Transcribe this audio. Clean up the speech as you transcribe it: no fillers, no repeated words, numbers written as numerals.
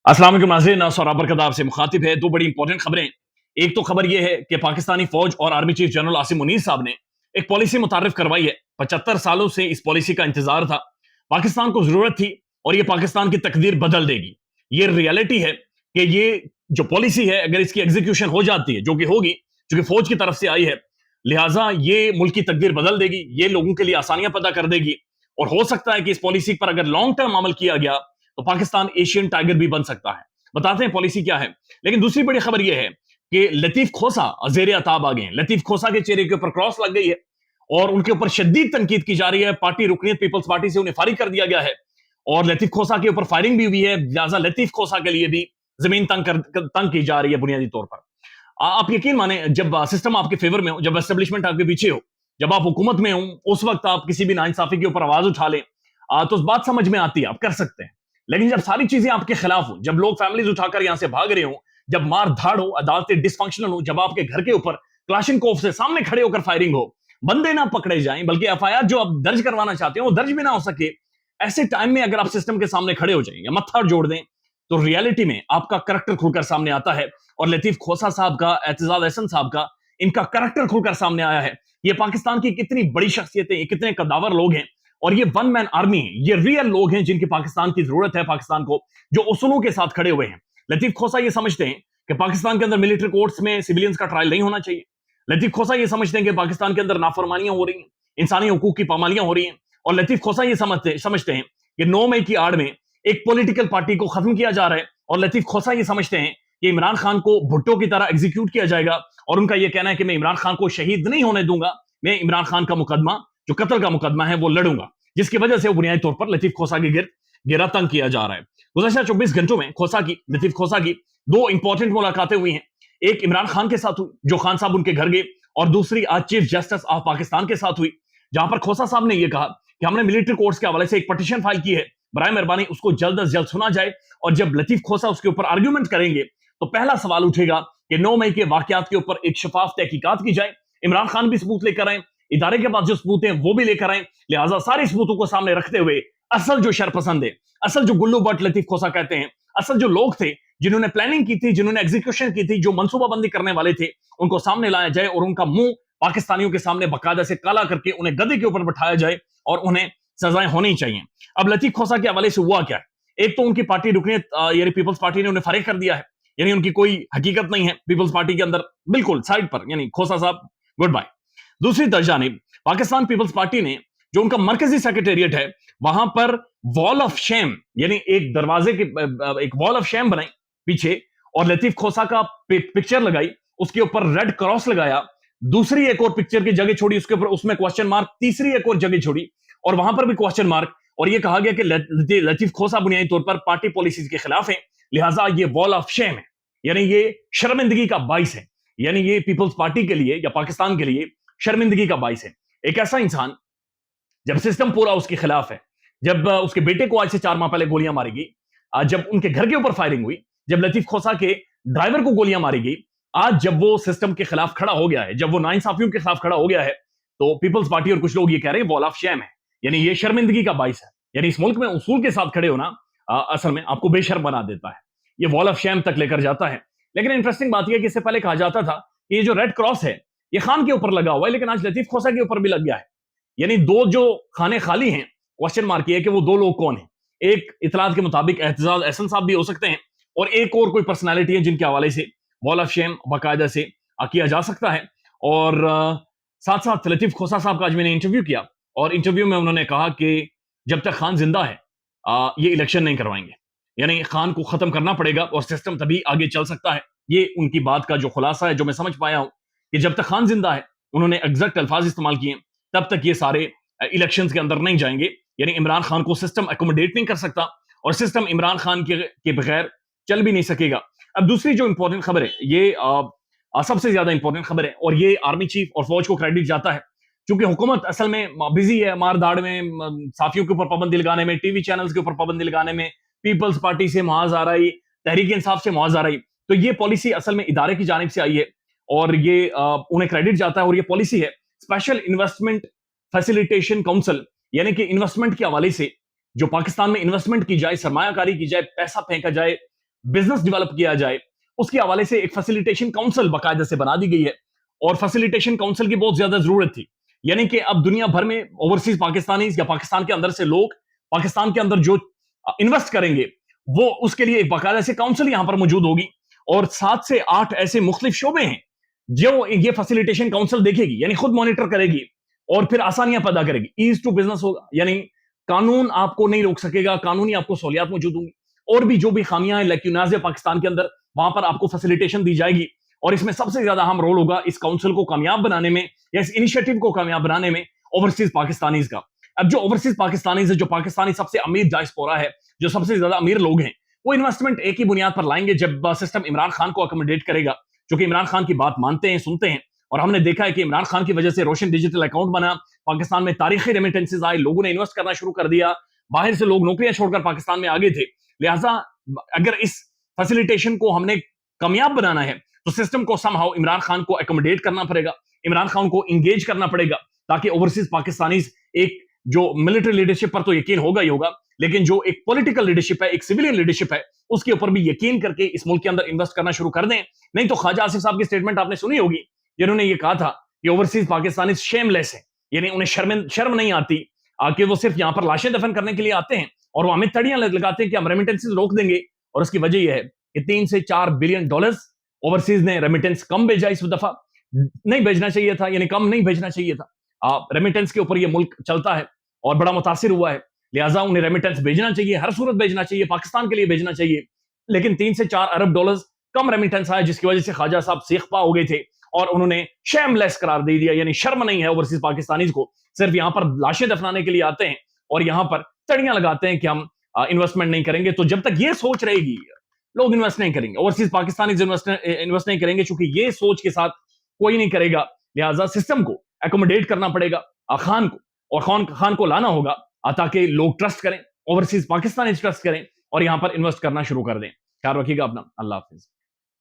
अस्सलाम वालेकुम नाज़रीन, और बरकत आपसे मुखातिब है। दो बड़ी इंपॉर्टेंट खबरें। एक तो खबर यह है कि पाकिस्तानी फौज और army chief general Asim Munir साहब ने एक पॉलिसी मुतारिफ करवाई है। 75 सालों से इस पॉलिसी का इंतजार था, पाकिस्तान को जरूरत थी, और ये पाकिस्तान की तकदीर बदल देगी। ये रियलिटी है कि ये जो पॉलिसी है, अगर इसकी एग्जीक्यूशन हो जाती है, जो कि होगी, क्योंकि फौज की तरफ से आई है, लिहाजा ये मुल्क की तकदीर बदल देगी, ये लोगों के लिए आसानियां पैदा कर देगी। और हो सकता है कि इस पॉलिसी पर अगर लॉन्ग टर्म अमल किया गया तो पाकिस्तान एशियन टाइगर भी बन सकता है। बताते हैं पॉलिसी क्या है। लेकिन दूसरी बड़ी खबर यह है कि लतीफ खोसा जेर अताब आ गए हैं। लतीफ खोसा के चेहरे के ऊपर क्रॉस लग गई है और उनके ऊपर शदीद तनकीद की जा रही है। पार्टी रुकनीत पीपल्स पार्टी से उन्हें फारिग कर दिया गया है और लतीफ खोसा के ऊपर फायरिंग भी हुई है। लिहाजा लतीफ खोसा के लिए भी जमीन तंग की जा रही है बुनियादी तौर पर। आप यकीन माने, जब सिस्टम आपके फेवर में हो, जब एस्टेब्लिशमेंट आपके पीछे हो, जब आप हुकूमत में हो, उस वक्त आप किसी भी नाइंसाफी के ऊपर आवाज उठा लें तो उस बात समझ में आती है, आप कर सकते हैं। लेकिन जब सारी चीजें आपके खिलाफ हो, जब लोग फैमिलीज उठाकर यहां से भाग रहे हो, जब मार धाड़ हो, अदालतें डिसफंक्शनल हो, जब आपके घर के ऊपर क्लाशिनकोव से सामने खड़े होकर फायरिंग हो, बंदे ना पकड़े जाएं, बल्कि एफआईआर जो आप दर्ज करवाना चाहते हो वो दर्ज भी ना हो सके, ऐसे टाइम में अगर आप सिस्टम के सामने खड़े हो जाएं या मत्था जोड़ दें, तो रियलिटी में आपका करैक्टर खुलकर सामने आता है। और लतीफ खोसा साहब का, एतजाज एहसन साहब का, इनका करैक्टर खुलकर सामने आया है। ये पाकिस्तान की कितनी बड़ी शख्सियतें, ये कितने कद्दावर लोग हैं, और ये वन मैन आर्मी है। ये रियल लोग हैं जिनकी पाकिस्तान की जरूरत है, पाकिस्तान को, जो उसूलों के साथ खड़े हुए हैं। लतीफ खोसा ये समझते हैं कि पाकिस्तान के अंदर मिलिट्री कोर्ट्स में सिविलियंस का ट्रायल नहीं होना चाहिए। लतीफ खोसा ये समझते हैं कि पाकिस्तान के अंदर नाफरमानियां हो रही हैं, इंसानी हकूक की पामालियां हो रही हैं। और लतीफ खोसा ये समझते हैं कि 9 मई की आड़ में एक पॉलिटिकल पार्टी को खत्म किया जा रहा है। और लतीफ खोसा ये समझते हैं कि इमरान खान को भुट्टो की तरह एग्जीक्यूट किया जाएगा। और उनका यह कहना है कि मैं इमरान खान को शहीद नहीं होने दूंगा, मैं इमरान खान का मुकदमा, जो कत्ल का मुकदमा है, वो लड़ूंगा। जिसकी वजह से वो बुनियादी तौर पर लतीफ खोसा के गिर्द घेरा तंग किया जा रहा है। गुज़श्ता 24 घंटों में लतीफ खोसा की 2 इंपॉर्टेंट मुलाकातें हुई हैं। एक इमरान खान के साथ हुई, जो खान साहब उनके घर गए, और दूसरी आज चीफ जस्टिस ऑफ पाकिस्तान के साथ हुई, जहां पर खोसा साहब ने यह कहा कि हमने मिलिट्री कोर्ट्स के हवाले से एक पटिशन फाइल की है, बराए मेहरबानी उसको जल्द अज जल्द सुना जाए। और जब लतीफ खोसा उसके ऊपर आर्ग्यूमेंट करेंगे तो पहला सवाल उठेगा कि 9 मई के वाकयात के ऊपर एक शफाफ तहकीकात की जाए। इमरान खान भी सबूत लेकर आए, इदारे के पास जो सबूत हैं वो भी लेकर आए। लिहाजा सारे सबूतों को सामने रखते हुए असल जो शरपसंद है, असल जो गुल्लू बट लतीफ खोसा कहते हैं, असल जो लोग थे जिन्होंने प्लानिंग की थी, जिन्होंने एग्जीक्यूशन की थी, जो मनसूबाबंदी करने वाले थे, उनको सामने लाया जाए और उनका मुंह पाकिस्तानियों के सामने बकायदा से काला करके उन्हें गदे के ऊपर बैठाया जाए और उन्हें सजाएं होनी चाहिए। अब लतीफ खोसा के हवाले से हुआ क्या है? एक तो उनकी पार्टी रुकनीत यानी पीपल्स पार्टी ने उन्हें फारिग कर दिया है, यानी उनकी कोई हकीकत नहीं है पीपल्स पार्टी के अंदर, बिल्कुल साइड पर, यानी खोसा साहब गुड बाय। दूसरी तरजानिब पाकिस्तान पीपल्स पार्टी ने जो उनका मरकजी सेक्रेटेरिएट है, वहां पर वॉल ऑफ शेम, यानी एक दरवाजे की एक वॉल ऑफ शेम बनाई पीछे, और लतीफ खोसा का पिक्चर लगाई, उसके ऊपर रेड क्रॉस लगाया, दूसरी एक और पिक्चर की जगह छोड़ी, उसके ऊपर उसमें क्वेश्चन मार्क, तीसरी एक और जगह छोड़ी और वहां पर भी क्वेश्चन मार्क, और यह कहा गया कि लतीफ खोसा बुनियादी तौर पर पार्टी पॉलिसीज के खिलाफ है, लिहाजा ये वॉल ऑफ शेम है, यानी ये शर्मिंदगी का बाइस है, यानी ये पीपल्स पार्टी के लिए या पाकिस्तान के लिए शर्मिंदगी का बाइस है। एक ऐसा इंसान, जब सिस्टम पूरा उसके खिलाफ है, जब उसके बेटे को आज से 4 माह पहले गोलियां मारी गई, जब उनके घर के ऊपर फायरिंग हुई, जब लतीफ खोसा के ड्राइवर को गोलियां मारी गई, आज जब वो सिस्टम के खिलाफ खड़ा हो गया है, जब वो नाइंसाफियों के खिलाफ खड़ा हो गया है, तो पीपल्स पार्टी और कुछ लोग ये कह रहे हैं वॉल ऑफ शेम है, यानी ये शर्मिंदगी का बाइस है। यानी इस मुल्क में उसूल के साथ खड़े होना असल में आपको बेशर्म बना देता है, ये वॉल ऑफ शेम तक लेकर जाता है। लेकिन इंटरेस्टिंग बात यह कि इससे पहले कहा जाता था कि ये जो रेड क्रॉस है ये खान के ऊपर लगा हुआ है, लेकिन आज लतीफ खोसा के ऊपर भी लग गया है। यानी 2 जो खाने खाली हैं, क्वेश्चन मार्क ये है कि वो 2 लोग कौन हैं। एक इतलात के मुताबिक एतजाज एहसन साहब भी हो सकते हैं, और एक और कोई पर्सनालिटी है जिनके हवाले से वॉल ऑफ शेम बाकायदा से किया जा सकता है। और साथ साथ लतीफ खोसा साहब का आज मैंने इंटरव्यू किया, और इंटरव्यू में उन्होंने कहा कि जब तक खान जिंदा है ये इलेक्शन नहीं करवाएंगे, यानी खान को खत्म करना पड़ेगा और सिस्टम तभी आगे चल सकता है। ये उनकी बात का जो खुलासा है, जो मैं समझ पाया हूं, कि जब तक खान जिंदा है, उन्होंने एग्जैक्ट अल्फाज इस्तेमाल किए, तब तक ये सारे इलेक्शंस के अंदर नहीं जाएंगे, यानी इमरान खान को सिस्टम अकोमोडेट नहीं कर सकता और सिस्टम इमरान खान के बगैर चल भी नहीं सकेगा। अब दूसरी जो इंपॉर्टेंट खबर है, ये सबसे ज्यादा इंपॉर्टेंट खबर है, और ये आर्मी चीफ और फौज को क्रेडिट जाता है, क्योंकि हुकूमत असल में बिजी है मार धाड़ में, साफियों के ऊपर पाबंदी लगाने में, टीवी चैनल्स के ऊपर पाबंदी लगाने में, पीपल्स पार्टी से मुआज आ रही, तहरीक इंसाफ से मुआज आ रही। तो ये पॉलिसी असल में इदारे की जानिब से आई है और ये उन्हें क्रेडिट जाता है। और ये पॉलिसी है स्पेशल इन्वेस्टमेंट फैसिलिटेशन काउंसिल, यानी कि इन्वेस्टमेंट के हवाले से जो पाकिस्तान में इन्वेस्टमेंट की जाए, सरमायाकारी की जाए, पैसा फेंका जाए, بزنس ڈیولپ کیا جائے، اس کے حوالے سے ایک فیسیلیٹیشن کاؤنسل باقاعدہ سے بنا دی گئی ہے، اور فیسیلیٹیشن کاؤنسل کی بہت زیادہ ضرورت تھی. یعنی کہ اب دنیا بھر میں اوورسیز پاکستانیز یا پاکستان کے اندر سے لوگ پاکستان کے اندر جو انویسٹ کریں گے، وہ اس کے لیے ایک باقاعدہ سے کاؤنسل یہاں پر موجود ہوگی، اور 7 سے 8 ایسے مختلف شعبے ہیں جو یہ فیسیلیٹیشن کاؤنسل دیکھے گی، یعنی خود مانیٹر کرے گی اور پھر آسانیاں پیدا کرے گی. ایز ٹو بزنس ہوگا، یعنی قانون آپ کو نہیں روک سکے گا، قانونی آپ کو سہولیات موجود ہوں گی، اور بھی جو بھی خامیاں ہیں لیکوناز پاکستان کے اندر، وہاں پر آپ کو فیسیلیٹیشن دی جائے گی. اور اس میں سب سے زیادہ اہم رول ہوگا اس کاؤنسل کو کامیاب بنانے میں، یا اس انیشیٹو کو کامیاب بنانے میں، اوورسیز پاکستانیز کا. اب جو اوورسیز پاکستانیز ہے، جو پاکستانی سب سے امیر ڈائسپورا ہے، جو سب سے زیادہ امیر لوگ ہیں، وہ انویسٹمنٹ ایک ہی بنیاد پر لائیں گے جب سسٹم عمران خان کو اکوموڈیٹ کرے گا، جو کہ عمران خان کی بات مانتے ہیں، سنتے ہیں. اور ہم نے دیکھا ہے کہ عمران خان کی وجہ سے روشن ڈیجیٹل اکاؤنٹ بنا، پاکستان میں تاریخی ریمیٹنسز آئے، لوگوں نے انویسٹ کرنا شروع کر دیا، باہر سے لوگ نوکریاں چھوڑ کر پاکستان میں آگے تھے. لہٰذا اگر اس فیسیلیٹیشن کو ہم نے کامیاب بنانا ہے تو سسٹم کو سم ہاؤ عمران خان کو اکوموڈیٹ کرنا پڑے گا، عمران خان کو انگیج کرنا پڑے گا، تاکہ اوورسیز پاکستانیز ایک جو ملٹری لیڈرشپ پر تو یقین ہوگا ہی ہوگا، لیکن جو ایک پولیٹیکل لیڈرشپ ہے، ایک سویلین لیڈرشپ ہے، اس کے اوپر بھی یقین کر کے اس ملک کے اندر انویسٹ کرنا شروع کر دیں. نہیں تو خواجہ آصف صاحب کی سٹیٹمنٹ آپ نے سنی ہوگی، جنہوں نے یہ کہا تھا کہ اوورسیز پاکستانی شیم لیس ہے، یعنی انہیں شرم نہیں آتی کہ وہ صرف یہاں پر لاشیں دفن کرنے کے لیے آتے ہیں، اور وہ ہمیں تڑیاں لگاتے ہیں کہ ہم ریمیٹنسز روک دیں گے. اور اس کی وجہ یہ ہے کہ 3 سے 4 بلین ڈالرز اوورسیز نے ریمیٹنس کم بھیجا، اس دفعہ نہیں بھیجنا چاہیے تھا، یعنی کم نہیں بھیجنا چاہیے تھا. ریمیٹنس کے اوپر یہ ملک چلتا ہے اور بڑا متاثر ہوا ہے، لہٰذا انہیں ریمیٹنس بھیجنا چاہیے، ہر صورت بھیجنا چاہیے، پاکستان کے لیے بھیجنا چاہیے. لیکن 3 سے 4 ارب ڈالرز کم ریمیٹنس آیا، جس کی وجہ سے خواجہ صاحب سیخ پا ہو گئے تھے، اور انہوں نے شیم لیس قرار دے دیا، یعنی شرم نہیں ہے اوورسیز پاکستانیز کو، صرف یہاں پر لاشیں دفنانے کے لیے آتے ہیں اور یہاں پر تڑیاں لگاتے ہیں کہ ہم انویسٹمنٹ نہیں کریں گے. تو جب تک یہ سوچ رہے گی لوگ انویسٹ نہیں کریں گے، اوورسیز پاکستانیز انویسٹ نہیں کریں گے، چونکہ یہ سوچ کے ساتھ کوئی نہیں کرے گا. لہٰذا سسٹم کو اکوموڈیٹ کرنا پڑے گا خان کو، اور خان کو لانا ہوگا تاکہ لوگ ٹرسٹ کریں، اوورسیز پاکستانیز ٹرسٹ کریں اور یہاں پر انویسٹ کرنا شروع کر دیں. خیال رکھیے گا اپنا. اللہ حافظ.